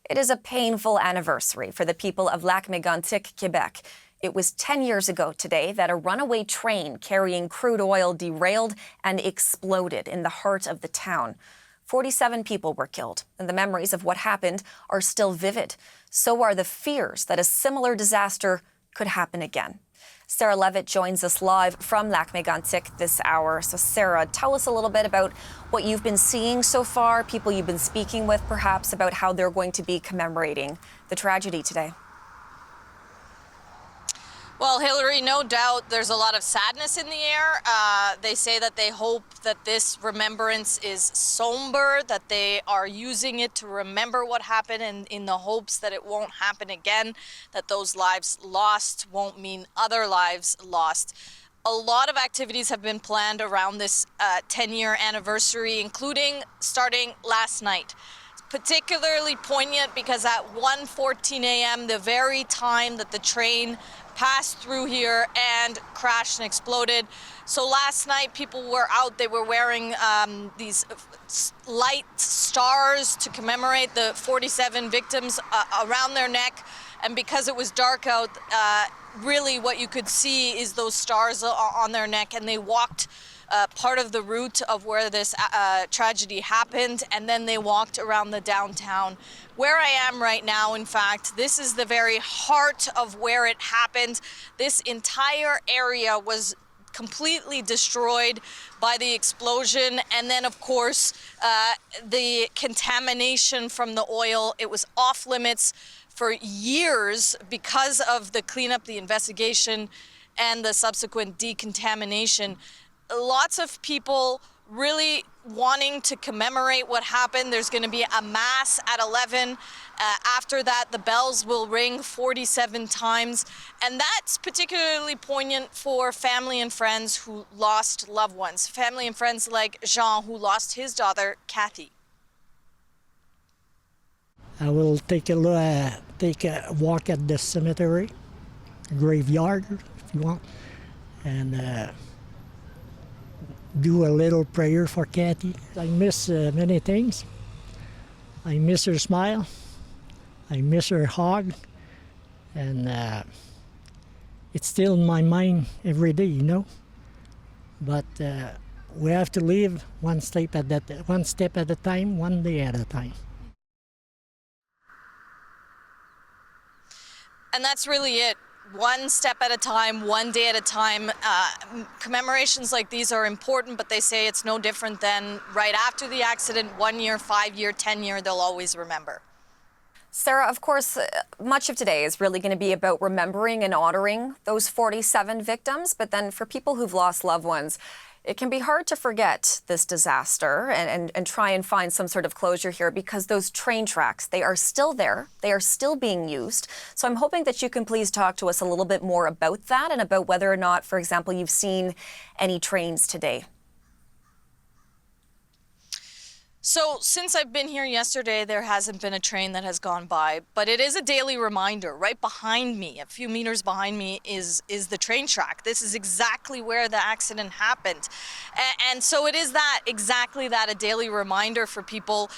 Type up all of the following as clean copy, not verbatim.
It is a painful anniversary for the people of Lac-Mégantic, Quebec. It was 10 years ago today that a runaway train carrying crude oil derailed and exploded in the heart of the town. 47 people were killed, and the memories of what happened are still vivid. So are the fears that a similar disaster could happen again. Sarah Levitt joins us live from Lac-Mégantic this hour. So Sarah, tell us a little bit about what you've been seeing so far, people you've been speaking with perhaps about how they're going to be commemorating the tragedy today. Well, Hillary, no doubt there's a lot of sadness in the air. They say that they hope that this remembrance is somber, that they are using it to remember what happened and in the hopes that it won't happen again, that those lives lost won't mean other lives lost. A lot of activities have been planned around this 10-year anniversary, including starting last night. Particularly poignant because at 1:14 a.m., the very time that the train passed through here and crashed and exploded. So last night, people were out. They were wearing these light stars to commemorate the 47 victims around their neck. And because it was dark out, really what you could see is those stars on their neck. And they walked part of the route of where this tragedy happened, and then they walked around the downtown. Where I am right now, in fact, this is the very heart of where it happened. This entire area was completely destroyed by the explosion, and then of course the contamination from the oil. It was off limits for years because of the cleanup, the investigation, and the subsequent decontamination. Lots of people really wanting to commemorate what happened. There's going to be a mass at 11. After that, the bells will ring 47 times. And that's particularly poignant for family and friends who lost loved ones. Family and friends like Jean, who lost his daughter, Kathy. I will take a walk at the cemetery, graveyard, if you want, and do a little prayer for Kathy. I miss many things. I miss her smile. I miss her hug. And it's still in my mind every day, you know. But we have to live one step at a time, one day at a time. And that's really it. One step at a time, one day at a time. Commemorations like these are important, but they say it's no different than right after the accident, 1 year, 5 year, 10 year, they'll always remember. Sarah, of course, much of today is really going to be about remembering and honoring those 47 victims. But then for people who've lost loved ones, it can be hard to forget this disaster and try and find some sort of closure here because those train tracks, they are still there. They are still being used. So I'm hoping that you can please talk to us a little bit more about that and about whether or not, for example, you've seen any trains today. So since I've been here yesterday, there hasn't been a train that has gone by, but it is a daily reminder. Right behind me, a few meters behind me, is the train track. This is exactly where the accident happened. And so it is exactly that, a daily reminder for people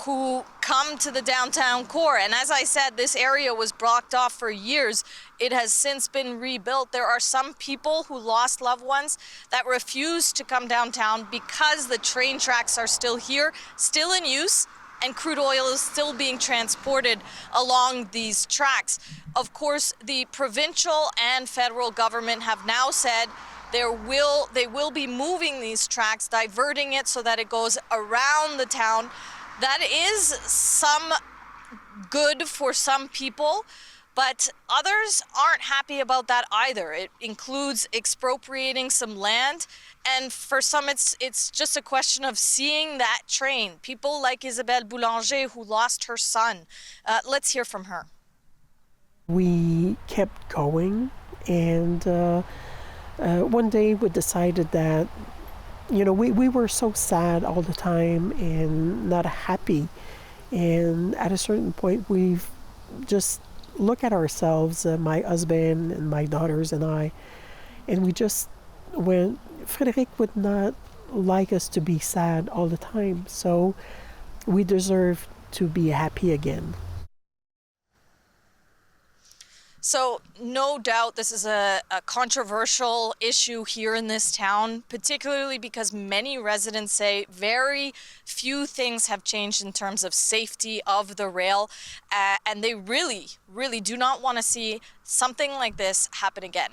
who come to the downtown core. And as I said, this area was blocked off for years. It has since been rebuilt. There are some people who lost loved ones that refuse to come downtown because the train tracks are still here, still in use, and crude oil is still being transported along these tracks. Of course, the provincial and federal government have now said they will be moving these tracks, diverting it so that it goes around the town. That is some good for some people, but others aren't happy about that either. It includes expropriating some land, and for some it's just a question of seeing that train. People like Isabelle Boulanger, who lost her son. Let's hear from her. We kept going, and one day we decided that we were so sad all the time and not happy. And at a certain point, we've just looked at ourselves, my husband and my daughters and I, and we just went, Frédéric would not like us to be sad all the time. So we deserve to be happy again. So no doubt this is a controversial issue here in this town, particularly because many residents say very few things have changed in terms of safety of the rail, and they really do not want to see something like this happen again.